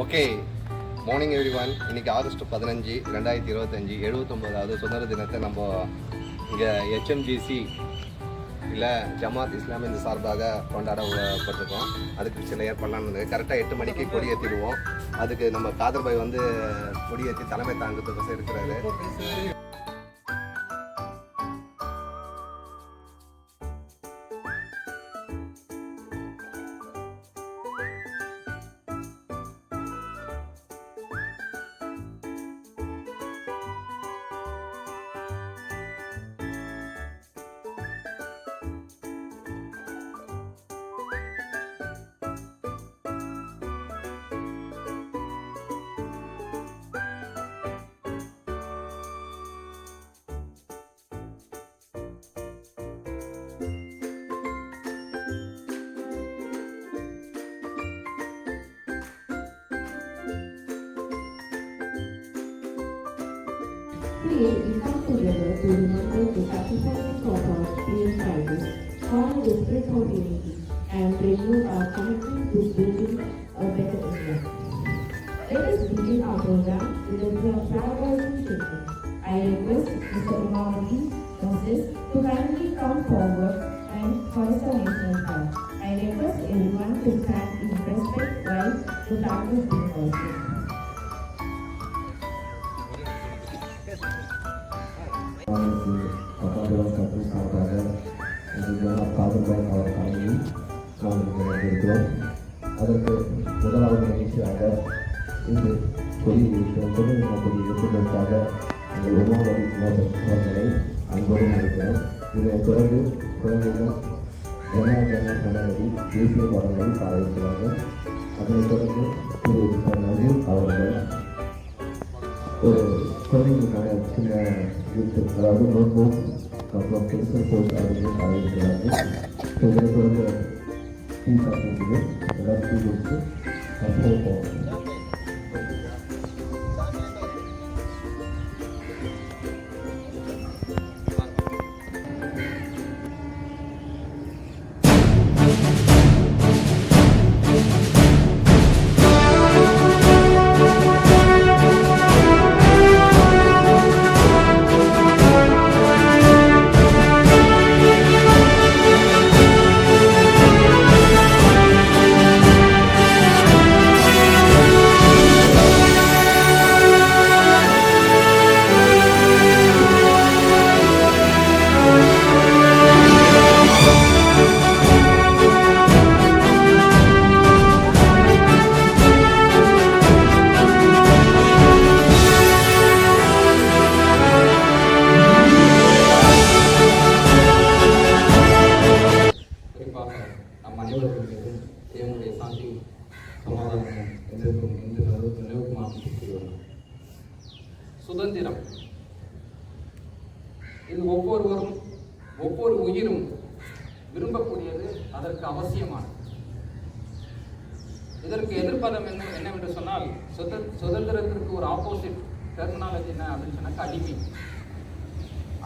Okay morning every one. இன்றைக்கி August 15, 2025 79வது சுதந்திர தினத்தை நம்ம இங்கே HMGC இல்லை ஜமாத் இஸ்லாமிய சார்பாக கொண்டாடப்பட்டிருக்கோம். அதுக்கு சில ஏற்பாடுலாம் இருந்தது. கரெக்டாக 8 மணிக்கு கொடியேற்றிடுவோம். அதுக்கு நம்ம காதர் பாய் வந்து கொடியேற்றி தலைமை தாங்கிறதுக்கு இருக்கிறாரு. Today, we come together to remember the sacrifices of our freedom fighters, form the spirit of unity, and renew our commitment to building a better India. Let us begin our program with a flag-raising statement. I request Mr. Umamati Moses to kindly come forward and hoist our national flag. I request everyone to stand in respect while the flag is being hoisted. Kadarbhai அவர் தலைமையில் நாம் இருக்கிறோம். அதற்கு முதலாவது நிகழ்ச்சியாக இன்று கொடி கொடி ஏற்றுவதற்காக எங்கள் உமாவதி அவர்களை அன்போடு அழைக்கிறோம். இதனைத் தொடர்ந்து குழந்தைகள் ஜன கணபதி தேசிய பாடல்களை பாடியிருக்கிறார்கள். அதனைத் தொடர்ந்து திரு நஜீர் அவர்கள் ஒரு குழந்தைகளுக்கான சின்ன கிஃப்ட், அதாவது நோட் புக் அப்புறம் பென்சில் போஸ்ட் அவர்கள் பாடியிருக்கிறார்கள். இதனைத் தொடர்ந்து டீ சாப்பிட்டு எல்லாரும் டீ கொடுத்து அப்புறம் போவோம். தேவனுடைய சாந்தி சமாதானம் என்றும் என்று நினைவுக்குமாறு சுதந்திரம் இது ஒவ்வொருவரும் ஒவ்வொரு உயிரும் விரும்பக்கூடியது, அதற்கு அவசியமானது. இதற்கு எதிர்ப்பதம் என்னவென்று சொன்னால், சுதந்திரத்திற்கு ஒரு ஆப்போசிட் டெர்மினாலஜி என்ன அப்படின்னு சொன்னாக்க அடிமை.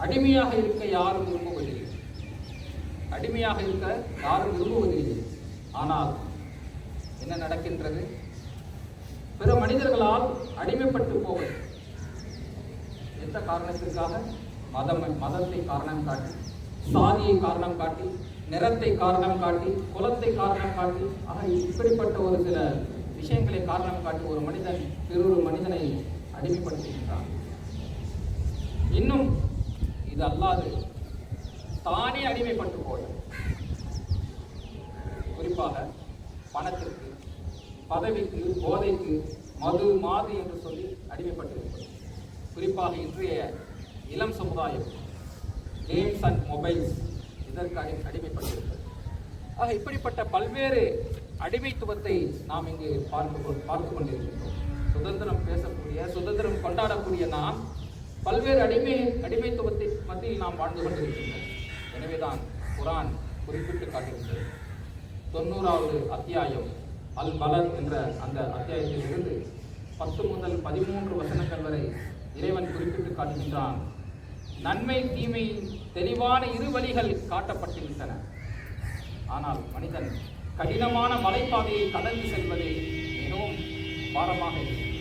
அடிமையாக இருக்க யாரும் விரும்புவதில்லை. அடிமையாக இருக்க யாரும் விரும்புவதில்லை. ஆனால் என்ன நடக்கின்றது? பிற மனிதர்களால் அடிமைப்பட்டு போவது எந்த காரணத்திற்காக? மதத்தை காரணம் காட்டி, சாதியை காரணம் காட்டி, நிறத்தை காரணம் காட்டி, குலத்தை காரணம் காட்டி, ஆக இப்படிப்பட்ட ஒரு சில விஷயங்களை காரணம் காட்டி ஒரு மனிதன் வேறொரு மனிதனை அடிமைப்படுத்துகின்றான். இன்னும் இது அல்லாது தானே அடிமைப்பட்டு போய் குறிப்பாக பணத்திற்கு, பதவிக்கு, போதைக்கு, மது மாது என்று சொல்லி அடிமைப்பட்டிருக்கிறது. குறிப்பாக இன்றைய இளம் சமுதாயம் கேம்ஸ் அண்ட் மொபைல்ஸ் இதற்கு அடிமைப்பட்டிருக்கிறது. ஆக இப்படிப்பட்ட பல்வேறு அடிமைத்துவத்தை நாம் இங்கு பார்த்து கொண்டிருக்கின்றோம். சுதந்திரம் பேசக்கூடிய, சுதந்திரம் கொண்டாடக்கூடிய நாம் பல்வேறு அடிமைத்துவத்தை மத்தியில் நாம் வாழ்ந்து கொண்டிருக்கின்றோம். எனவேதான் குர்ஆன் குறிப்பிட்டு காட்டுகின்றது. 90வது அத்தியாயம் அல் பலத் என்ற அந்த அத்தியாயத்தில் இருந்து 10 முதல் 13 வசனங்கள் வரை இறைவன் குறிப்பிட்டு காட்டுகின்றான். நன்மை தீமையின் தெளிவான இரு வழிகள் காட்டப்பட்டுவிட்டன. ஆனால் மனிதன் கடினமான மலைப்பாதையை கடந்து செல்வதே மிகவும் பாரமாக இருக்கும்.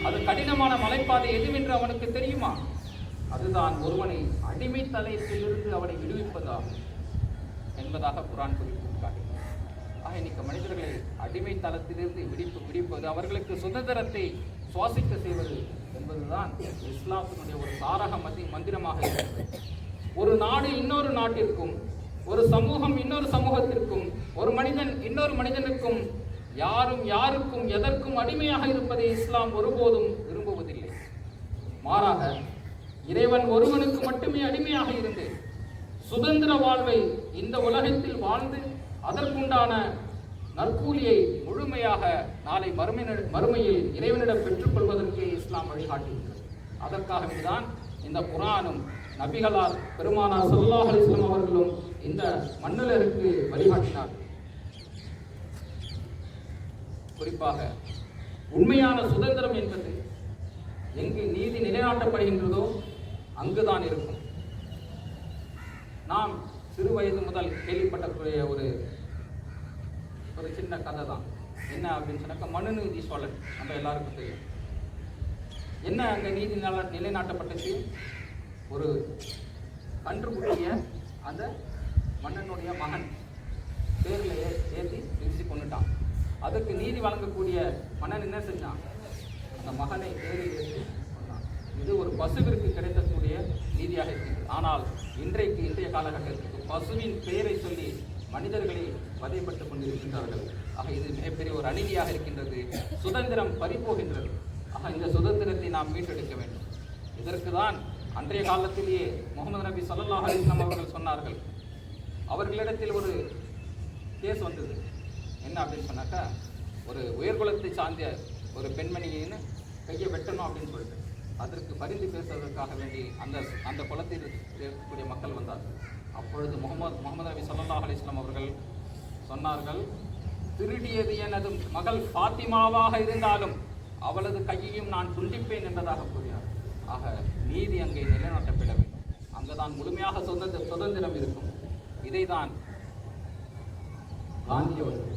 அது கடினமான மலைப்பாதை எதுவென்று அவனுக்கு தெரியுமா? அதுதான் ஒருவனை அடிமை தலையத்திலிருந்து அவனை விடுவிப்பதாகும் என்பதாக குர்ஆன் குறிப்பிட்டார்கள். ஆக இன்னைக்கு மனிதர்களை அடிமை தளத்திலிருந்து விடுவிப்பது, அவர்களுக்கு சுதந்திரத்தை சுவாசிக்க செய்வது என்பதுதான் இஸ்லாத்தினுடைய ஒரு தாரக மந்திரமாக இருக்கிறது. ஒரு நாடு இன்னொரு நாட்டிற்கும், ஒரு சமூகம் இன்னொரு சமூகத்திற்கும், ஒரு மனிதன் இன்னொரு மனிதனுக்கும் யாரும் யாருக்கும் எதற்கும் அடிமையாக இருப்பதை இஸ்லாம் ஒருபோதும் விரும்புவதில்லை. மாறாக இறைவன் ஒருவனுக்கு மட்டுமே அடிமையாக இருந்து சுதந்திர வாழ்வை இந்த உலகத்தில் வாழ்ந்து அதற்குண்டான நற்கூலியை முழுமையாக நாளை மறுமையில் இறைவனிடம் பெற்றுக் கொள்வதற்கு இஸ்லாம் வழிகாட்டுகிறது. அதற்காகவேதான் இந்த குர்ஆனும் நபிகளார் பெருமானார் ஸல்லல்லாஹு அலைஹி வஸல்லம் அவர்களும் இந்த மன்னலருக்கு வழிகாட்டினார். குறிப்பாக உண்மையான சுதந்திரம் என்பது எங்கு நீதி நிலைநாட்டப்படுகின்றதோ அங்குதான் இருக்கும். நாம் சிறு வயது முதல் கேள்விப்பட்டக்கூடிய ஒரு சின்ன கதை தான். என்ன அப்படின்னு சொன்னாக்க, மனுநீதி சோழன் நம்ம எல்லாருக்கும் தெரியும். என்ன அங்கே நீதி நிலைநாட்டப்பட்டுச்சு? ஒரு கன்றுக்குட்டிய அந்த மன்னனுடைய மகன் பேரில் ஏற்றி வீசி கொண்டுட்டான். அதுக்கு நீதி வழங்கக்கூடிய மன்னன் என்ன செஞ்சான்? அந்த மகனை பேரில் ஏற்றி கொண்டான். இது ஒரு பசுவிற்கு கிடைக்கக்கூடிய நீதியாக இருக்கிறது. ஆனால் இன்றைய காலகட்டத்திற்கு பசுவின் பெயரை சொல்லி மனிதர்களை வதைப்பட்டுக் கொண்டிருக்கின்றார்கள். ஆக இது மிகப்பெரிய ஒரு அநீதியாக இருக்கின்றது. சுதந்திரம் பறிபோகின்றது. ஆக இந்த சுதந்திரத்தை நாம் மீட்டெடுக்க வேண்டும். இதற்கு தான் அன்றைய காலத்திலேயே முகமது நபி ஸல்லல்லாஹு அலைஹி வஸல்லம் அவர்கள் சொன்னார்கள். அவர்களிடத்தில் ஒரு கேஸ் வந்தது. என்ன அப்படின்னு சொன்னாக்கா, ஒரு உயர்குலத்தை சார்ந்த ஒரு பெண்மணியின்னு கையை வெட்டணும் அப்படின்னு சொல்லிட்டு அதற்கு பரிந்து பேசுவதற்காக வேண்டி அந்த குலத்தில் இருக்கக்கூடிய மக்கள் வந்தார்கள். அப்பொழுது முகமது நபி ஸல்லல்லாஹு அலைஹி வஸல்லம் அவர்கள் சொன்னார்கள், திருடியது எனது மகள் ஃபாத்திமாவாக இருந்தாலும் அவளது கையையும் நான் துண்டிப்பேன் என்பதாக கூறினார். ஆக நீதி அங்கே நிலைநாட்டப்பட வேண்டும். அங்குதான் முழுமையாக சுதந்திரம் இருக்கும். இதைதான் காந்தி அவர்கள்,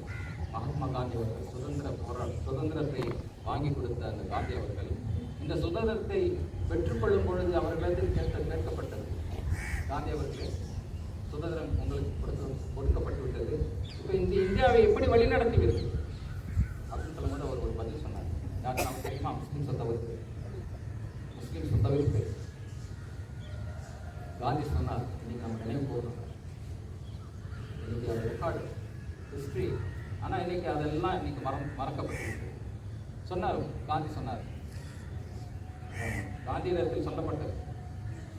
மகாத்மா காந்தி அவர்கள் சுதந்திரத்தை வாங்கி கொடுத்த அந்த காந்தி அவர்கள் இந்த சுதந்திரத்தை பெற்றுக்கொள்ளும் பொழுது அவர்களிடத்தில் கேட்கப்பட்டது, காந்தி அவர்களே, சுதந்திரம் உங்களுக்கு கொடுக்கப்பட்டு விட்டது, இப்போ இந்த இந்தியாவை எப்படி வழிநடத்துவீர்கள் அப்படின்னு சொல்லும்போது அவர் ஒரு பதில் சொன்னார். யாருக்கு நமக்கு தெரியுமா? முஸ்லீம் சொந்தவிற்கு காந்தி சொன்னார், இன்னைக்கு நம்ம நினைவு போகிறோம், இன்னைக்கு அது ரெக்கார்டு ஹிஸ்ட்ரி, ஆனால் இன்னைக்கு அதெல்லாம் இன்னைக்கு மறக்கப்பட்டிருக்கு சொன்னார். காந்தி சொன்னார், காந்தியிடத்தில் சொல்லப்பட்டது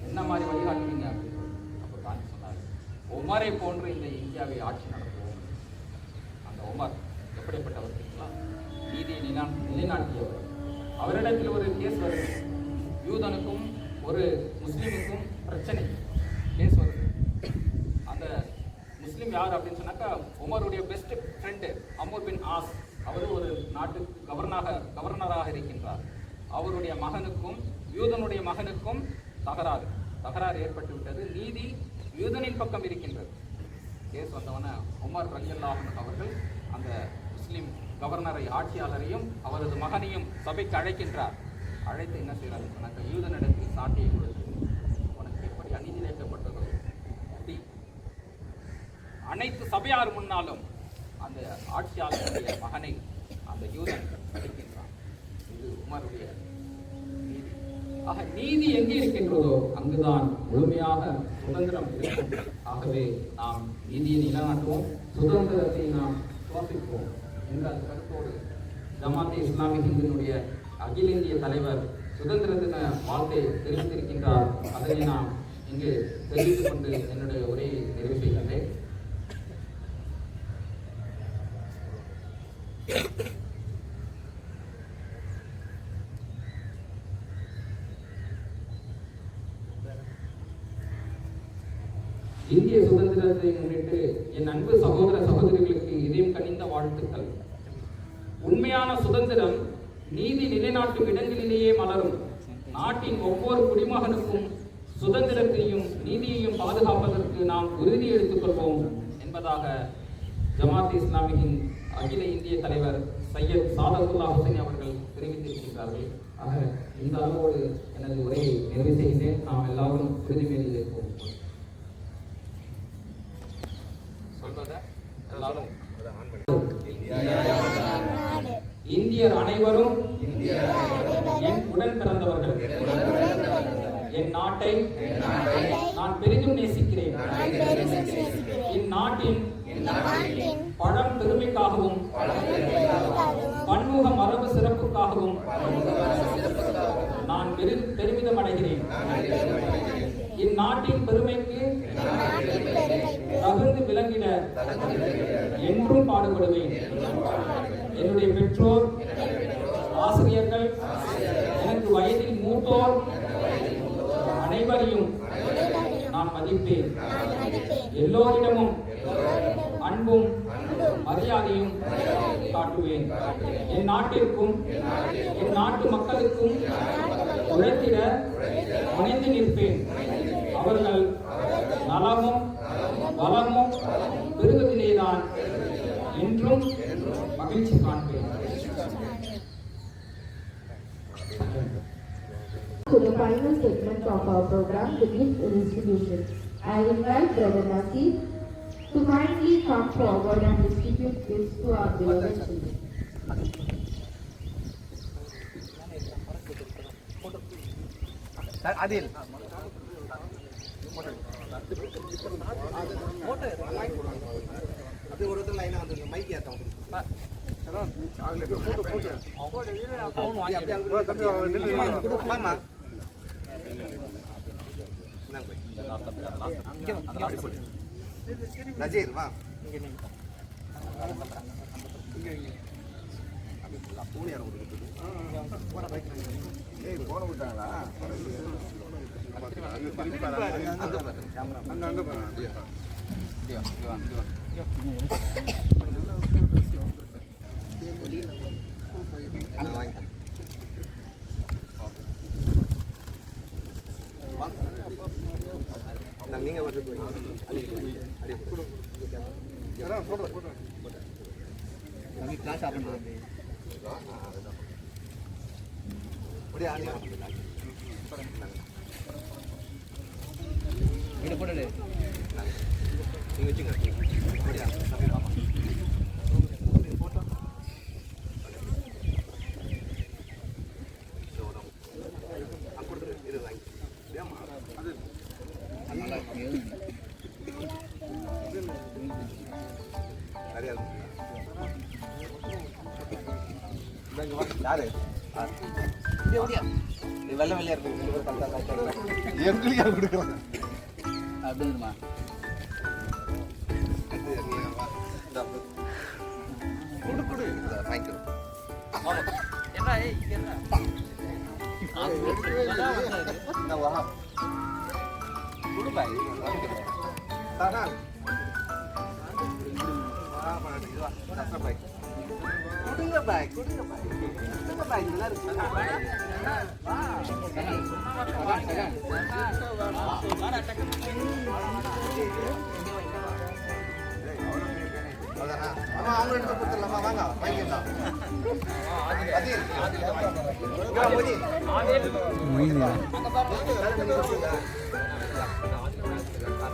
என்ன மாதிரி வழிகாட்டுவீங்க அப்படின்னு சொல்லி. அப்போ காந்தி சொன்னார், உமரை போன்று இந்த இந்தியாவை ஆட்சி நடத்துவோம். அந்த உமர் எப்படிப்பட்டவர் தெரியுங்களா? நீதியை நிலைநாட்டியவர். அவரிடத்தில் ஒரு கேஸ் வருது, யூதனுக்கும் ஒரு முஸ்லீமுக்கும் பிரச்சனை, கேஸ் வருது. அந்த முஸ்லீம் யார் அப்படின்னு சொன்னாக்கா, உமருடைய பெஸ்ட் ஃப்ரெண்டு அமர் பின் ஆஸ், அவர் ஒரு நாட்டுக்கு கவர்னராக இருக்கின்றார். அவருடைய மகனுக்கும் யூதனுடைய மகனுக்கும் தகராறு ஏற்பட்டு விட்டது. நீதி யூதனின் பக்கம் இருக்கின்றது. கேஸ் வந்தவன உமர் ரலியல்லாஹு அன்ஹு அவர்கள் அந்த முஸ்லீம் கவர்னரை, ஆட்சியாளரையும் அவரது மகனையும் சபைக்கு அழைக்கின்றார். அழைத்து என்ன செய்கிறார் சொன்னாக்க, யூதனிடத்தில் சாட்சியை கொடுத்து, உனக்கு எப்படி அநீதி இழைக்கப்பட்டதோ அப்படி அனைத்து சபையார் முன்னாலும் அந்த ஆட்சியாளருடைய மகனை அந்த யூதன் அழைக்கின்றான். இது உமருடைய நீதி. ஆக நீதி எங்கே இருக்கின்றதோ அங்குதான் முழுமையாக சுதந்திரம் இருக்கும். ஆகவே நாம் நீதியை நிலைநாட்டுவோம், சுதந்திரத்தை நாம் சுவாசிப்போம் என்ற கருத்தோடு ஜமாத் இஸ்லாமி ஹிந்தினுடைய அகில இந்திய தலைவர் சுதந்திர தின வாழ்த்தை தெரிவித்திருக்கின்றார். அதை நாம் இங்கு தெரிவித்துக் கொண்டு என்னுடைய உரையை நிறைவு செய்கின்றேன். இந்திய சுதந்திரத்தை முன்னிட்டு என் அன்பு சகோதர சகோதரிகளுக்கு இதயம் கனிந்த வாழ்த்துக்கள். உண்மையான சுதந்திரம் நீதி நிலைநாட்டும் இடங்களிலேயே மலரும். நாட்டின் ஒவ்வொரு குடிமகனுக்கும் சுதந்திரத்தையும் நீதியையும் பாதுகாப்பதற்கு நாம் உறுதி எடுத்துக் கொள்வோம் என்பதாக ஜமாத் இஸ்லாமியின் அகில இந்திய தலைவர் சையத் சாதகுல்லா ஹுசைன் அவர்கள் தெரிவித்திருக்கின்றார்கள். ஆக இந்த அளவோடு எனது உரையை நிறைவு செய்கிறேன். நாம் எல்லாரும் உறுதிமொழி ஏற்போம். இந்தியர் அனைவரும் என் உடன் பிறந்தவர்கள். என் நாட்டை நான் பெரிதும் நேசிக்கிறேன். இந்நாட்டின் பழம் பெருமைக்காகவும் பன்முக மரபு சிறப்புக்காகவும் நான் பெருமிதம் அடைகிறேன். இந்நாட்டின் பெருமைக்கு தகுந்து விளங்கிட என்றும் பாடுபடுவேன். என்னுடைய பெற்றோர், ஆசிரியர்கள், எனக்கு வயதில் மூத்தோர் அனைவரையும் நான் மதிப்பேன். எல்லோரிடமும் அன்பும் மரியாதையும் காட்டுவேன். என் நாட்டிற்கும் என் நாட்டு மக்களுக்கும் உழைத்திட முனைந்து நிற்பேன். அவர்கள் நலமும் வளமும் பெருகுவதிலேதான் என்றும் மகிழ்ச்சி காண்பேன். To the final segment of our program, the gift distribution. I invite Brother Naki to kindly come forward and distribute gifts to our beloved children. Adil. அது ஒரு லைனா அந்த மைக் ஏத்தம் நஜீர் வா போன விட்டாங்களா நீங்க வந்து கிளாஸ் ஆஃப் பண்ணுறது வீடு போட்டு நீங்கள் வச்சுங்க கொடுத்துரு இது வாங்கி அது நிறையா யாரு வெள்ளை வெள்ளையா இருக்கு எங்களுக்கு கொடுக்குறாங்க அப்படின்மா குடு குடு வாங்கிக்கிறோம் குடு பாய் தானா பாய் கொடுங்க பாய் கொடுங்க பாய் கொடுங்க பாய் நல்லா இருக்கு அம்மா அவங்க எடுத்து கொடுத்துடலாமா வாங்க வாங்கிக்கலாம்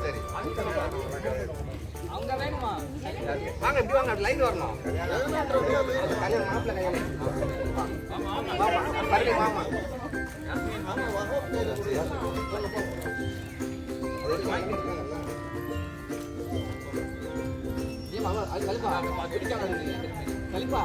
சரி அவங்க வேணுமா வாங்க இப்படி வாங்க லைன் வரணும் கல்யாணம் மாப்பிள்ள கல்யாணம் மாமா கலிப்பா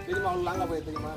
தெரியுமா அவங்க லாங்கா போய் தெரியுமா